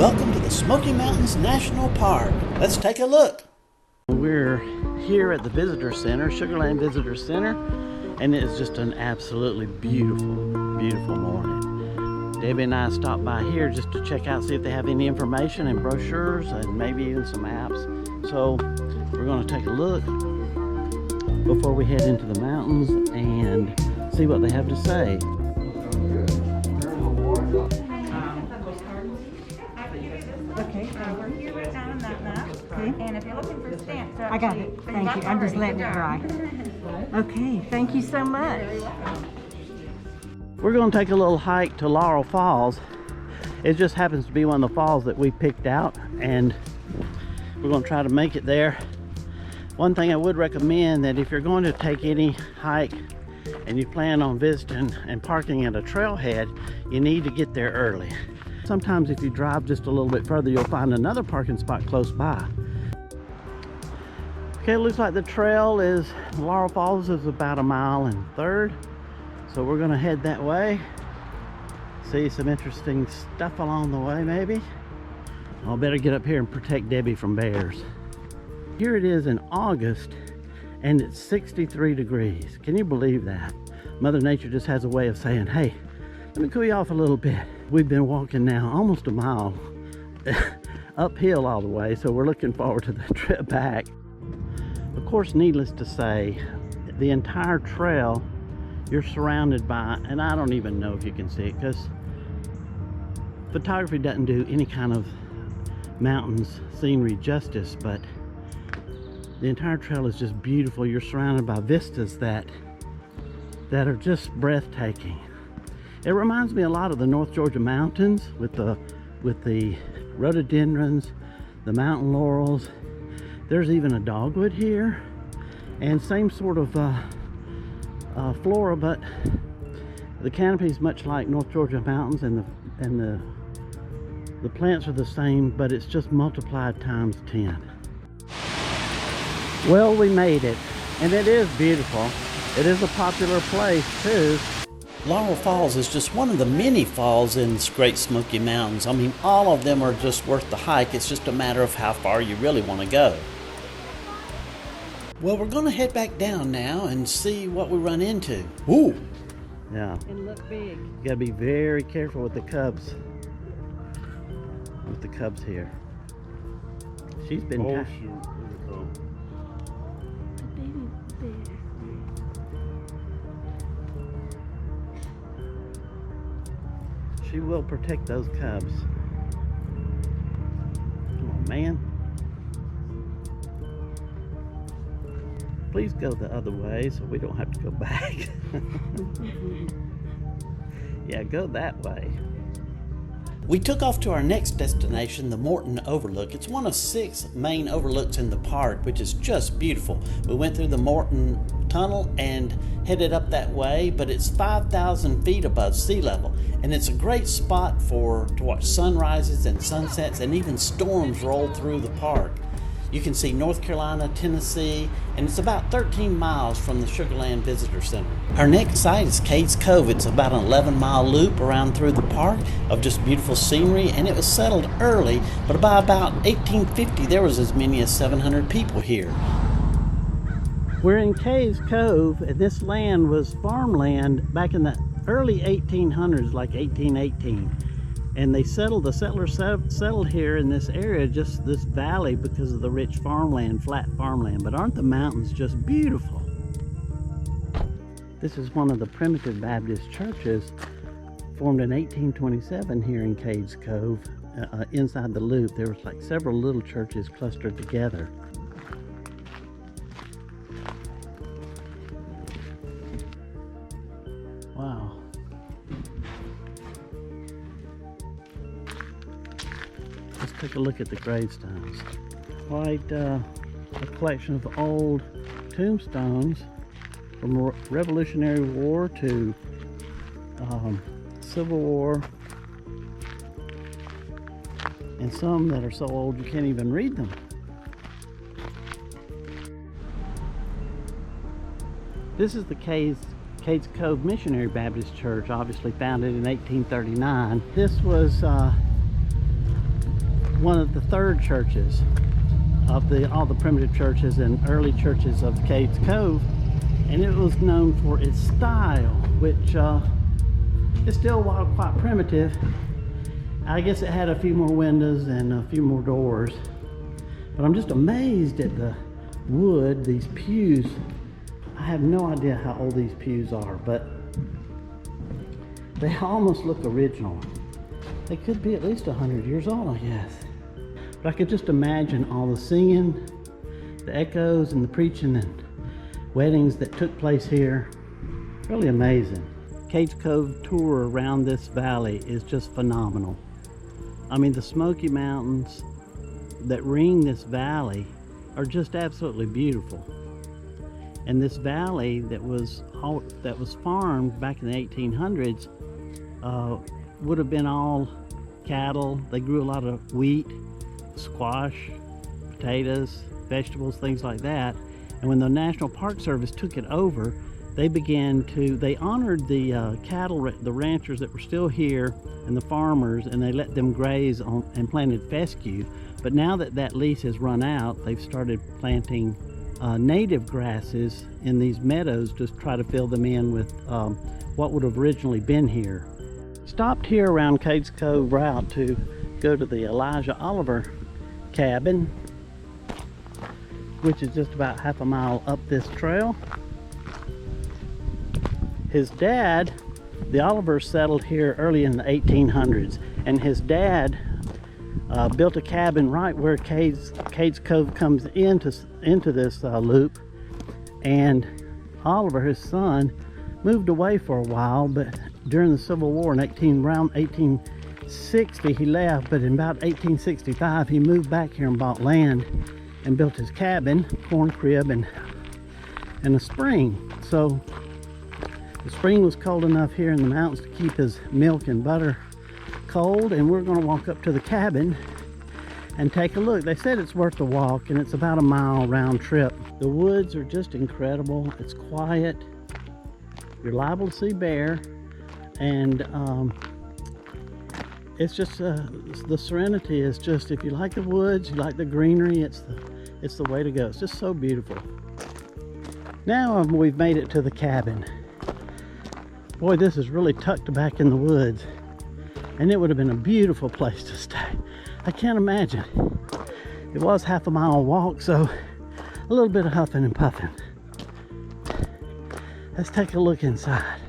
Welcome to the Smoky Mountains National Park. Let's take a look. We're here at the Visitor Center, Sugarland Visitor Center, and it is just an absolutely beautiful, beautiful morning. Debbie and I stopped by here just to check out, see if they have any information and brochures and maybe even some apps. So we're going to take a look before we head into the mountains and see what they have to say. Okay, we're here right now on that map. Okay. And if you're looking for stamps, I got it. Thank you. I'm just letting it dry. Okay, thank you so much. We're going to take a little hike to Laurel Falls. It just happens to be one of the falls that we picked out, and we're going to try to make it there. One thing I would recommend, that if you're going to take any hike and you plan on visiting and parking at a trailhead, you need to get there early. Sometimes if you drive just a little bit further, you'll find another parking spot close by. Okay, it looks like the trail is, Laurel Falls is about 1.3 miles. So we're gonna head that way. See some interesting stuff along the way maybe. I'll better get up here and protect Debbie from bears. Here it is in August and it's 63 degrees. Can you believe that? Mother Nature just has a way of saying, hey, let me cool you off a little bit. We've been walking now almost 1 mile uphill all the way, so we're looking forward to the trip back. Of course, needless to say, the entire trail you're surrounded by, and I don't even know if you can see it because photography doesn't do any kind of mountains scenery justice, but the entire trail is just beautiful. You're surrounded by vistas that are just breathtaking. It reminds me a lot of the North Georgia mountains with the rhododendrons, the mountain laurels. There's even a dogwood here, and same sort of flora, but the canopy is much like North Georgia mountains, and the plants are the same, but it's just multiplied times 10. Well, we made it, and it is beautiful. It is a popular place too. Laurel Falls is just one of the many falls in the Great Smoky Mountains. I mean, all of them are just worth the hike. It's just a matter of how far you really want to go. Well, we're going to head back down now and see what we run into. Ooh! Yeah. And look big. You gotta be very careful with the cubs. With the cubs here. She's been She will protect those cubs. Come on, man. Please go the other way so we don't have to go back. Yeah, go that way. We took off to our next destination, the Morton Overlook. It's one of 6 main overlooks in the park, which is just beautiful. We went through the Morton Tunnel and headed up that way, but it's 5,000 feet above sea level, and it's a great spot to watch sunrises and sunsets, and even storms roll through the park. You can see North Carolina, Tennessee, and it's about 13 miles from the Sugarland Visitor Center. Our next site is Cades Cove. It's about an 11-mile loop around through the park of just beautiful scenery, and it was settled early, but by about 1850 there was as many as 700 people here. We're in Cades Cove, and this land was farmland back in the early 1800s, like 1818. And the settlers settled here in this area, just this valley, because of the rich farmland, flat farmland. But aren't the mountains just beautiful? This is one of the primitive Baptist churches formed in 1827 here in Cades Cove. Inside the loop, there was like several little churches clustered together. Wow. Let's take a look at the gravestones. Quite a collection of old tombstones from Revolutionary War to Civil War, and some that are so old you can't even read them. This is the Cades Cove Missionary Baptist Church, obviously founded in 1839. This was one of the third churches of all the primitive churches and early churches of Cades Cove, and it was known for its style, which is still quite primitive. I guess it had a few more windows and a few more doors, but I'm just amazed at the wood, these pews. I have no idea how old these pews are, but they almost look original. They could be at least 100 years old, I guess. But I could just imagine all the singing, the echoes, and the preaching and weddings that took place here. Really amazing. Cades Cove tour around this valley is just phenomenal. I mean, the Smoky Mountains that ring this valley are just absolutely beautiful. And this valley that was farmed back in the 1800s would have been all cattle. They grew a lot of wheat, squash, potatoes, vegetables, things like that. And when the National Park Service took it over, they honored the cattle, the ranchers that were still here and the farmers, and they let them graze on and planted fescue. But now that that lease has run out, they've started planting native grasses in these meadows to try to fill them in with what would have originally been here. Stopped here around Cades Cove route to go to the Elijah Oliver cabin, which is just about half a mile up this trail. His dad, the Olivers, settled here early in the 1800s, and his dad built a cabin right where Cades Cove comes into this loop. And Oliver, his son, moved away for a while, but during the Civil War in around 1860 he left, but in about 1865 he moved back here and bought land and built his cabin, corn crib, and a spring. So the spring was cold enough here in the mountains to keep his milk and butter cold, and we're going to walk up to the cabin and take a look. They said it's worth the walk, and it's about a mile round trip. The woods are just incredible. It's quiet. You're liable to see bear, and it's just the serenity is just, if you like the woods, you like the greenery, it's the way to go. It's just so beautiful. Now we've made it to the cabin. Boy, this is really tucked back in the woods, and it would have been a beautiful place to stay. I can't imagine. It was half a mile walk, so a little bit of huffing and puffing. Let's take a look inside.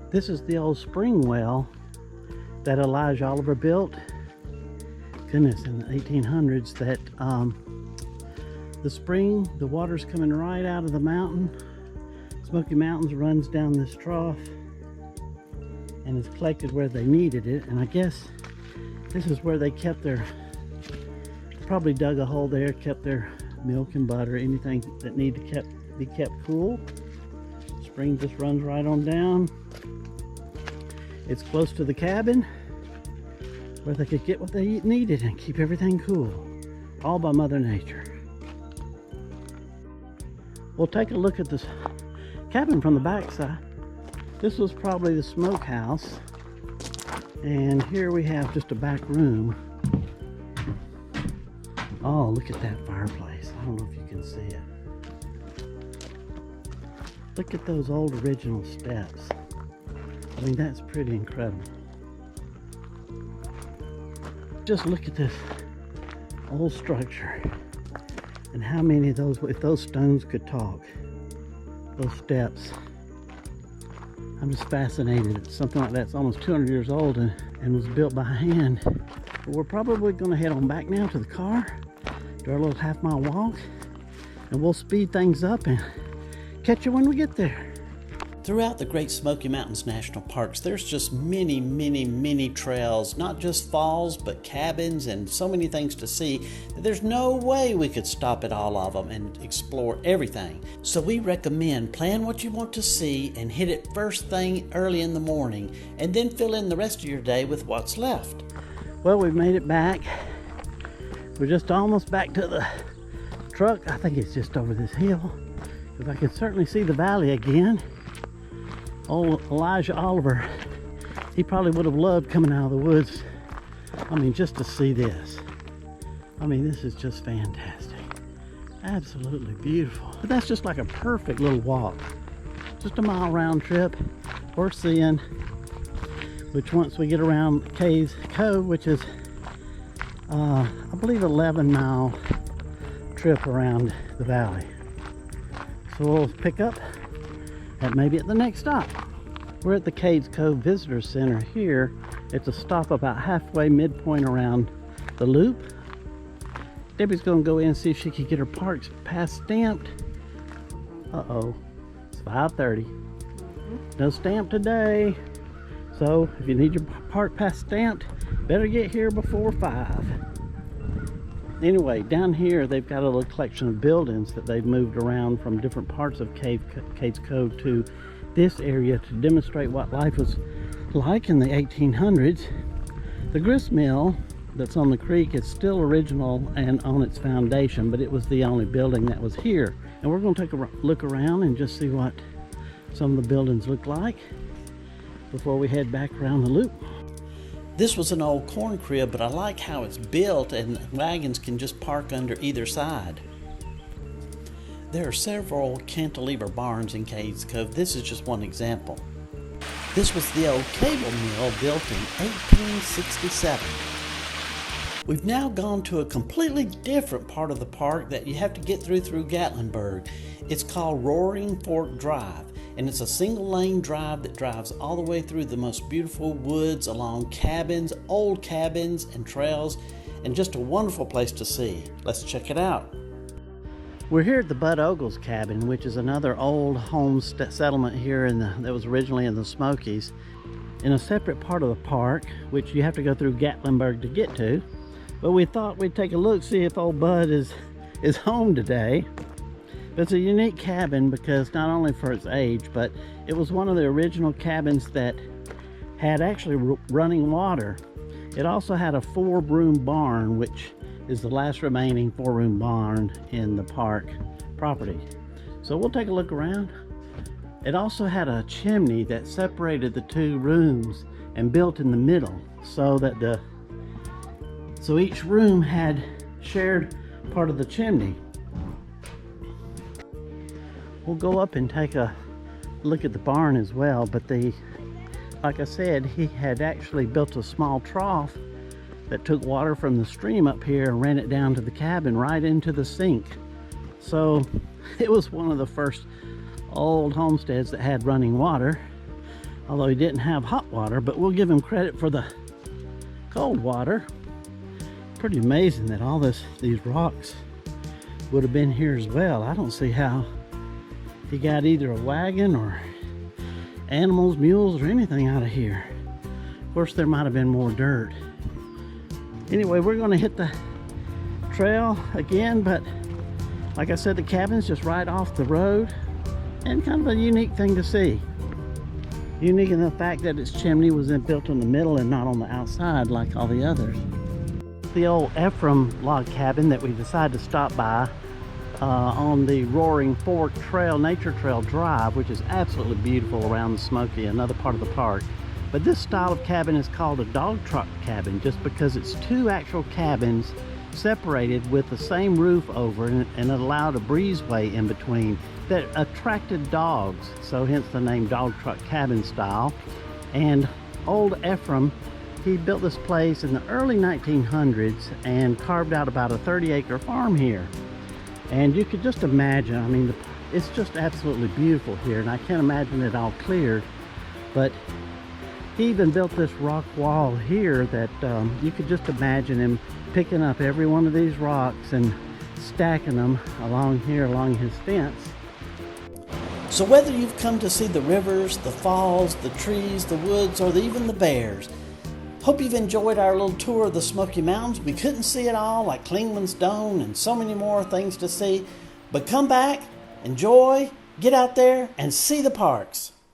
This is the old spring well that Elijah Oliver built. Goodness, in the 1800s, that the spring, the water's coming right out of the mountain. Smoky Mountains runs down this trough and is collected where they needed it. And I guess this is where they kept probably dug a hole there, kept their milk and butter, anything that needed to be kept cool. Spring just runs right on down. It's close to the cabin where they could get what they needed and keep everything cool, all by Mother Nature. We'll take a look at this cabin from the back side. This was probably the smokehouse, and here we have just a back room. Oh, look at that fireplace. I don't know if you can see it. Look at those old original steps. I mean, that's pretty incredible. Just look at this old structure and how many of those, if those stones could talk, those steps. I'm just fascinated that something like that's almost 200 years old and was built by hand. But we're probably going to head on back now to the car, do our little half-mile walk, and we'll speed things up and catch you when we get there. Throughout the Great Smoky Mountains National Parks, there's just many, many, many trails, not just falls, but cabins and so many things to see that there's no way we could stop at all of them and explore everything. So we recommend plan what you want to see and hit it first thing early in the morning, and then fill in the rest of your day with what's left. Well, we've made it back. We're just almost back to the truck. I think it's just over this hill, because I can certainly see the valley again. Old Elijah Oliver, he probably would have loved coming out of the woods. I mean, just to see this. I mean, this is just fantastic. Absolutely beautiful. But that's just like a perfect little walk. Just a mile round trip worth seeing, which once we get around Cades Cove, which is I believe 11-mile trip around the valley. So we'll pick up at maybe at the next stop. We're at the Cades Cove Visitor Center here. It's a stop about halfway midpoint around the loop. Debbie's gonna go in and see if she can get her park pass stamped. Uh-oh, it's 5:30. No stamp today. So if you need your park pass stamped, better get here before 5. Anyway, down here they've got a little collection of buildings that they've moved around from different parts of Cades Cove to this area to demonstrate what life was like in the 1800s. The grist mill that's on the creek is still original and on its foundation, but it was the only building that was here. And we're going to take a look around and just see what some of the buildings look like before we head back around the loop. This was an old corn crib, but I like how it's built and wagons can just park under either side. There are several cantilever barns in Cades Cove. This is just one example. This was the old cable mill built in 1867. We've now gone to a completely different part of the park that you have to get through Gatlinburg. It's called Roaring Fork Drive, and it's a single-lane drive that drives all the way through the most beautiful woods, along cabins, old cabins, and trails, and just a wonderful place to see. Let's check it out. We're here at the Bud Ogles cabin, which is another old home settlement here that was originally in the Smokies, in a separate part of the park, which you have to go through Gatlinburg to get to. But we thought we'd take a look, see if old Bud is home today. But it's a unique cabin because not only for its age, but it was one of the original cabins that had actually running water. It also had a 4-room barn, which is the last remaining 4-room barn in the park property. So we'll take a look around. It also had a chimney that separated the 2 rooms and built in the middle, so each room had shared part of the chimney. We'll go up and take a look at the barn as well, but like I said, he had actually built a small trough that took water from the stream up here and ran it down to the cabin right into the sink. So it was one of the first old homesteads that had running water, although he didn't have hot water, but we'll give him credit for the cold water. Pretty amazing that all these rocks would have been here as well. I don't see how he got either a wagon or animals, mules, or anything out of here. Of course, there might have been more dirt. Anyway, we're going to hit the trail again, but like I said, the cabin's just right off the road, and kind of a unique thing to see. Unique in the fact that its chimney was built in the middle and not on the outside like all the others. The old Ephraim log cabin that we decided to stop by on the Roaring Fork Trail, Nature Trail Drive, which is absolutely beautiful around the Smoky, another part of the park. But this style of cabin is called a dog truck cabin just because it's 2 actual cabins separated with the same roof over, and it allowed a breezeway in between that attracted dogs, so hence the name dog truck cabin style. And old Ephraim, he built this place in the early 1900s and carved out about a 30-acre farm here. And you could just imagine, I mean, it's just absolutely beautiful here, and I can't imagine it all cleared, but he even built this rock wall here that you could just imagine him picking up every one of these rocks and stacking them along here, along his fence. So whether you've come to see the rivers, the falls, the trees, the woods, or even the bears, hope you've enjoyed our little tour of the Smoky Mountains. We couldn't see it all, like Klingman's Dome and so many more things to see, but come back, enjoy, get out there, and see the parks.